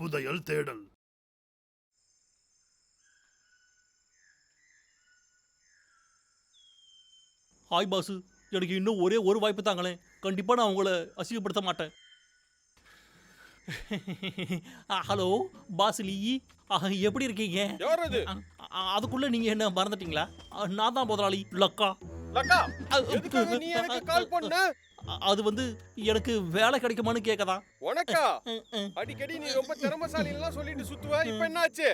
புதையல் தேடல். ஹாய் பாசு, எனக்கு இன்னும் ஒரே ஒரு வாய்ப்பு தாங்களேன். கண்டிப்பா நான் உங்களை அசிங்கப்படுத்த மாட்டேன். ஹலோ பாசுலி, எப்படி இருக்கீங்க? யார் அது? அதுக்குள்ள நீங்க என்ன மறந்துட்டீங்களா? நான் தான் முதலாளி லக்கா. லக்கா, எதுக்காக நீ எனக்கு கால் பண்ண? அது வந்து எனக்கு வேலை கிடைக்குமான்னு கேட்கதா. உனக்கா? அடிக்கடி நீ ரொம்ப திறமைசாலி எல்லாம் சொல்லிட்டு சுத்துவ, இப்போ என்னாச்சு?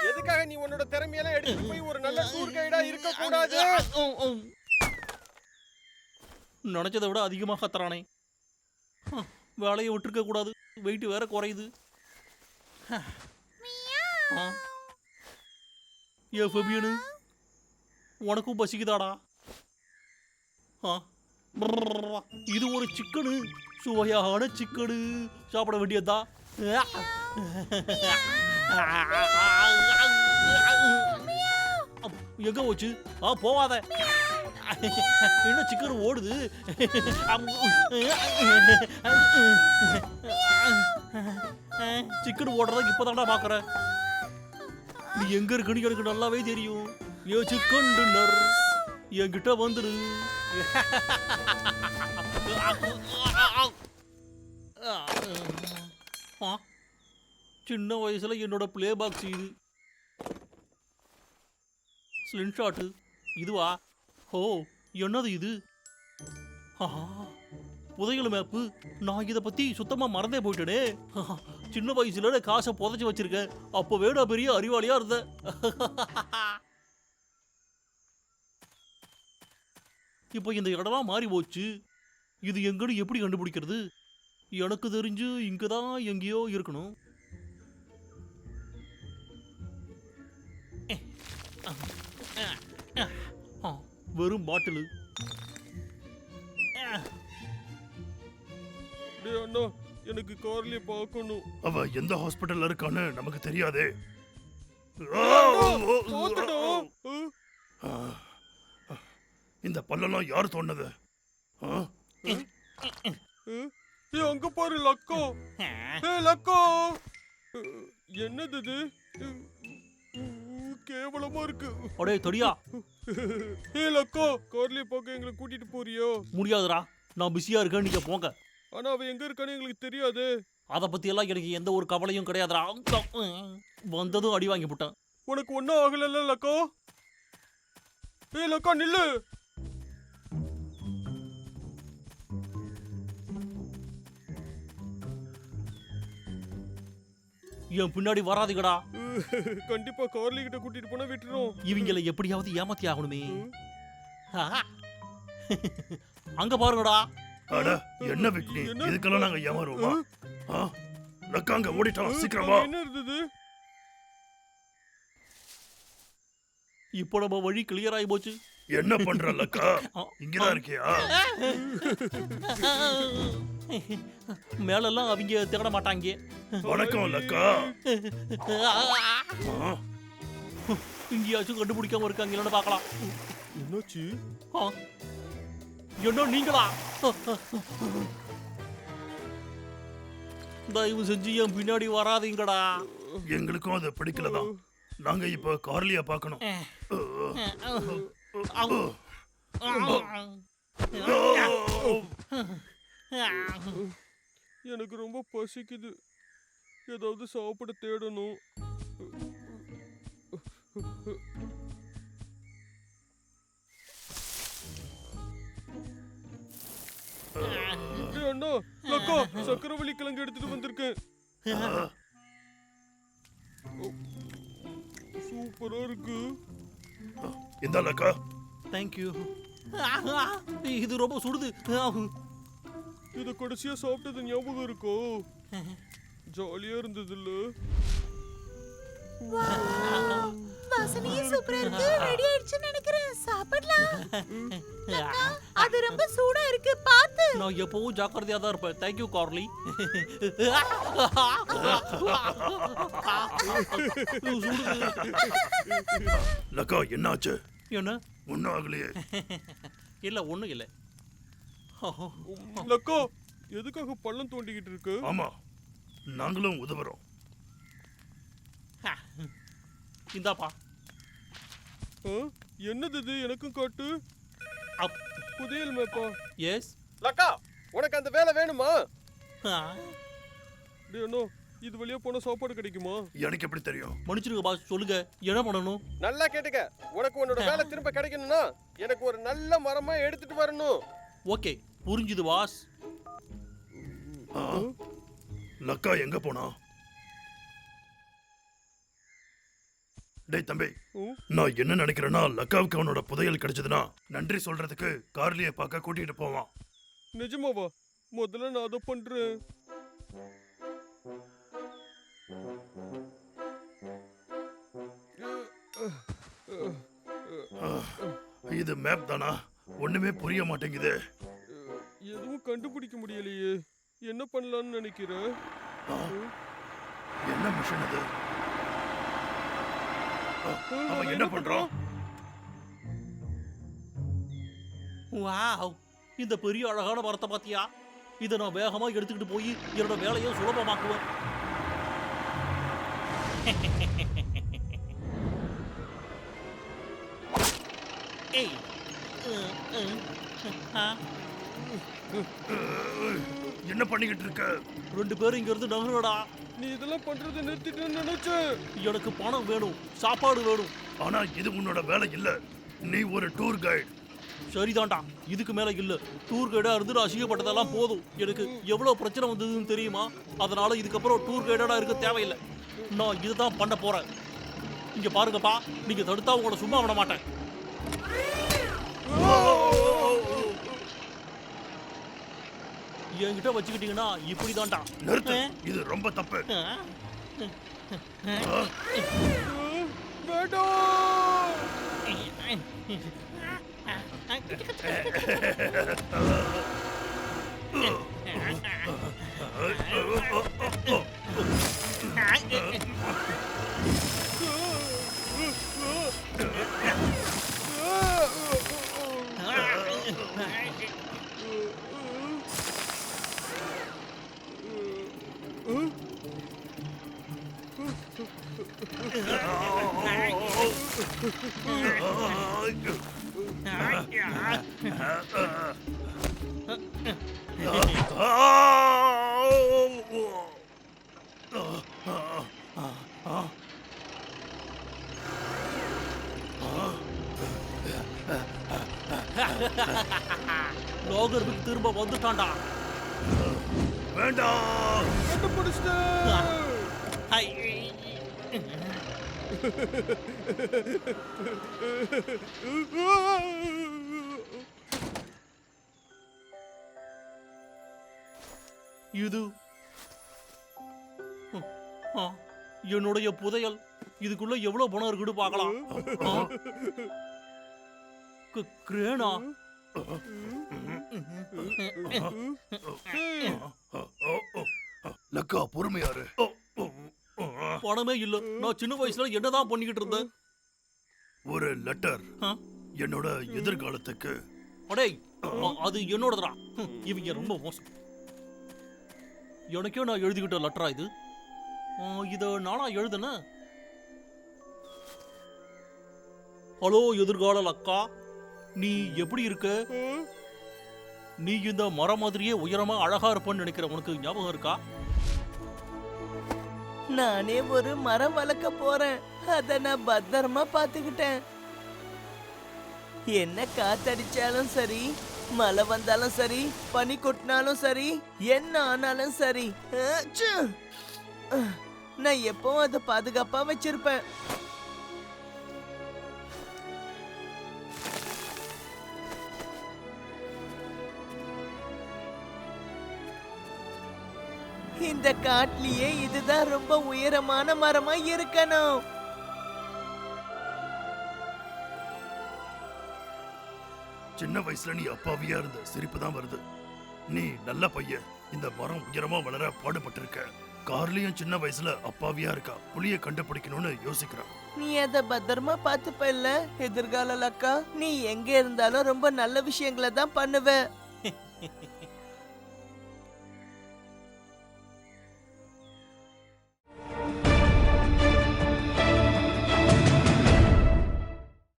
எதுக்காக நீ உன்னோட திறமையெல்லாம் எடுத்துட்டு போய் ஒரு நல்ல டூர் கைடா இருக்க கூடாது? நினைச்சதை விட அதிகமாக கத்துறானே. வேலையை விட்டுருக்க கூடாது, வெயிட் வேற குறையுது. ஏ ஃபெபியனு, உனக்கும் பசிக்குதாடா? இது ஒரு சிக்கனு, சுவையான சிக்கனு, சாப்பிட வேண்டியதா? எங்க போச்சு? போவாத, என்ன சிக்கன் ஓடுது? சிக்கன் ஓடுறதுக்கு இப்பதான்டா பாக்குறேன். நீ எங்க இருக்குன்னு எனக்கு நல்லாவே தெரியும். ஏ சிக்கன் டின்னர் என்கிட்ட வந்துடு. சின்ன வயசுல என்னோட பிளே பாக்ஸ் இது. ஸ்லின் ஷாட்டு இதுவா? ஓ, என்னது இது? புதையல் மேப்பு. நான் இதை பத்தி சுத்தமா மறந்தே போயிட்டேனே. சின்ன வயசுல காசை புதைச்சு வச்சிருக்கேன். அப்போ வேடா பெரிய அறிவாளியா இருந்த. இப்போ இந்த இடம்லாம் மாறி போச்சு. இது எங்கன்னு எப்படி கண்டுபிடிக்கிறது? எனக்கு தெரிஞ்சு இங்கதான் எங்கேயோ இருக்கணும். வெறும் பாட்டிலு. அண்ணா, எனக்கு கார்லயே பார்க்கணும். அவ எந்த ஹாஸ்பிடல்ல இருக்கான்னு நமக்கு தெரியாதே. இந்த பல்லெல்லாம் யார் தோண்டது? அங்க பாரு லக்கோ. லக்கோ, என்னது இது? கேவலமா இருக்கு. அடே தொடியா. லக்கோ, கார்லயே பார்க்க எங்களை கூட்டிட்டு போறியோ? முடியாதுடா, நான் பிஸியா இருக்கேன், நீங்க போங்க. ஆனா அவ எங்க இருக்கான்னு எங்களுக்கு தெரியாது. அத பத்தி எல்லாம் எனக்கு எந்த ஒரு கவலையும் கிடையாதுடா. வந்ததும் அடி வாங்கி போட்டேன். உனக்கு ஒன்னும் ஆகல லக்கோ? லக்கோ நில்லு. என் பின்னாடி வராதுங்கடா. கண்டிப்பா கார்லி கிட்ட கூட்டிட்டு போனா விட்டுறோம். இவங்களை எப்படியாவது ஏமாத்தி ஆகணுமே. அங்க பாருங்கடா. அட என்ன விக்னி, இதுக்கெல்லாம் நாங்க ஏமாறுவோமா? லக்காங்க ஓடிட்டோம், சீக்கிரமா. என்ன இருந்தது? இப்போ நம்ம வழி கிளியர் ஆகி போச்சு. என்ன பண்ற லக்கா? இங்கதான் இருக்கியா? மேலெல்லாம் அவங்க தேட மாட்டாங்க. வணக்கம் லக்கா. இங்கேயாச்சும் கண்டுபிடிக்காம இருக்காங்கன்னு பார்க்கலாம். என்னாச்சு? என்ன நீங்களா? தயவு செஞ்சு என் பின்னாடி வராதீங்கடா. எங்களுக்கும் அது பிடிக்கலதான். நாங்க இப்ப கார்லியா பார்க்கணும். எனக்கு ரொம்ப பசிக்குது, ஏதாவது சாப்பிட தேடணும். அண்ணா, லக்கா, சக்கரவள்ளி கிழங்கு எடுத்துட்டு வந்திருக்கேன். சூப்பரா இருக்கு. இந்த லக்கா. தேங்க்யூ. இது ரொம்ப சுடுது. இத கடைசியா சாப்பிட்டது ஞாபகம் இருக்கோ? ஜாலியா இருந்தது இல்ல? வாசனை சூப்பரா இருக்கு. ரெடி ஆயிடுச்சுன்னு நினைக்கிறேன். சாப்பிடலாம். அது ரொம்ப சூடா இருக்கு, பாத்து. நான் எப்பவும் ஜாக்கிரதையா தான் இருப்பேன். Thank you garlic. லக்கா என்னாச்சு? என்ன? ஒன்னும் ஆகலையே. இல்ல, ஒண்ணும் இல்ல. லக்கா, எதுக்காக பள்ளம் தோண்டிக்கிட்டு இருக்கு? ஆமா, நாங்களும் உதவுறோம். இந்தாப்பா. என்னது இது? எனக்கும் காட்டு. அப். புதையல் மேப்பா. எஸ். லக்கா, உனக்கு அந்த வேலை வேணுமா? இது வழியா போன சாப்பாடு கிடைக்குமா? எனக்கு எப்படி தெரியும்? மன்னிச்சிருங்க பாஸ், சொல்லுங்க என்ன பண்ணணும்? நல்லா கேட்டுக்க. உனக்கு உன்னோட வேலை திரும்ப கிடைக்கணும்னா எனக்கு ஒரு நல்ல மரமா எடுத்துட்டு வரணும். ஓகே, புரிஞ்சுது பாஸ். லக்கா எங்க போனா? டேய் தம்பி, நான் என்ன நினைக்கிறேன்னா லக்காவுக்கு அவனோட புதையல் கிடைச்சதுன்னா நன்றி சொல்றதுக்கு கார்லியை பார்க்க கூட்டிட்டு போவான். நிஜமாவா? முதல்ல நான் அதை பண்றேன். இது மேப் தானா? ஒண்ணுமே புரிய மாட்டேங்குது. எதுவும் கண்டுபிடிக்க முடியலையே. என்ன பண்ணலாம்னு நினைக்கிறேன். என்ன மிஷன் அது? அவன் என்ன பண்றான்? வாவ், இந்த பெரிய அழகான மரத்தை பாத்தியா? இதை நான் வேகமா எடுத்துக்கிட்டு போய் என்னோட வேலையை சுலபமாக்குவேன். ஏய், என்ன பண்ணிக்கிட்டு இருக்க? 2 பேரும் இங்க இருந்து நகருடா. நீ இதெல்லாம் பண்றதை நிறுத்திட்டேன்னு நினைச்சேன். எனக்கு பணம் வேணும், சாப்பாடு வேணும். ஆனா இது உன்னோட வேலை இல்ல. நீ ஒரு டூர் கைடு. சரிதான்டா, இதுக்கு மேல இல்ல. டூர் கைடா இருந்து நான் அசிங்கப்பட்டதெல்லாம் போதும். எனக்கு எவ்வளவு பிரச்சனை வந்ததுன்னு தெரியுமா? அதனால இதுக்கப்புறம் டூர் கைடா இருக்க தேவையில்லை. நான் இதுதான் பண்ண போறேன். இங்க பாருங்கப்பா, நீங்க தடுத்தா உங்களை சும்மா விட மாட்டேன். என்கிட்ட வச்சுக்கிட்டீங்கன்னா இப்படிதான்டா. நிறுத்து, இது ரொம்ப தப்பு. லோகருக்கு திரும்ப வந்துட்டான்டா. வேண்டாம். இது என்னுடைய புதையல். இதுக்குள்ள எவ்வளவு பணம் இருக்குன்னு பார்க்கலாம். கிரேனா? லக்கா பொறுமையாரு. பணமே இல்ல. நான் சின்ன வயசுல என்னதான் பண்ணிக்கிட்டு இருந்தேன்? ஒரு லெட்டர் என்னோட எதிர்காலத்துக்கு. அடே, அது என்னோடதுடா. இவங்க ரொம்ப மோசம். எனக்கே நான் எழுதிக்கிட்ட லெட்டரா இது? இத நானா எழுதுன? ஹலோ எதிர்கால லக்கா, நீ எப்படி இருக்க? நீ இந்த மரம் மாதிரியே உயரமா அழகா இருப்பன்னு நினைக்கிற. உனக்கு ஞாபகம் இருக்கா? நானே ஒரு மரம் வளர்க்க போறேன். அத நான் பத்திரமா பாத்துக்கிட்டேன். என்ன காத்தடிச்சாலும் சரி, மழை வந்தாலும் சரி, பனி கொட்டினாலும் சரி, என்ன ஆனாலும் சரி, நான் எப்பவும் அதை பாதுகாப்பா வச்சிருப்பேன். இந்த காட்டுலயே இதுதான் ரொம்ப உயரமான மரமா இருக்கணும். சின்ன வயசுல நீ அப்பாவியா இருந்த. சிரிப்பு தான் வருது. நீ நல்ல பையன். இந்த மரம் உயரமா வளர பாடுபட்டிருக்க. கார்லியும் சின்ன வயசுல அப்பாவியா இருக்கா. புலிய கண்டுபிடிக்கணும்னு யோசிக்கிறான். நீ அத பத்திரமா பாத்துப்பல்ல எதிர்கால லக்கா. நீ எங்க இருந்தாலும் ரொம்ப நல்ல விஷயங்களை தான் பண்ணுவ.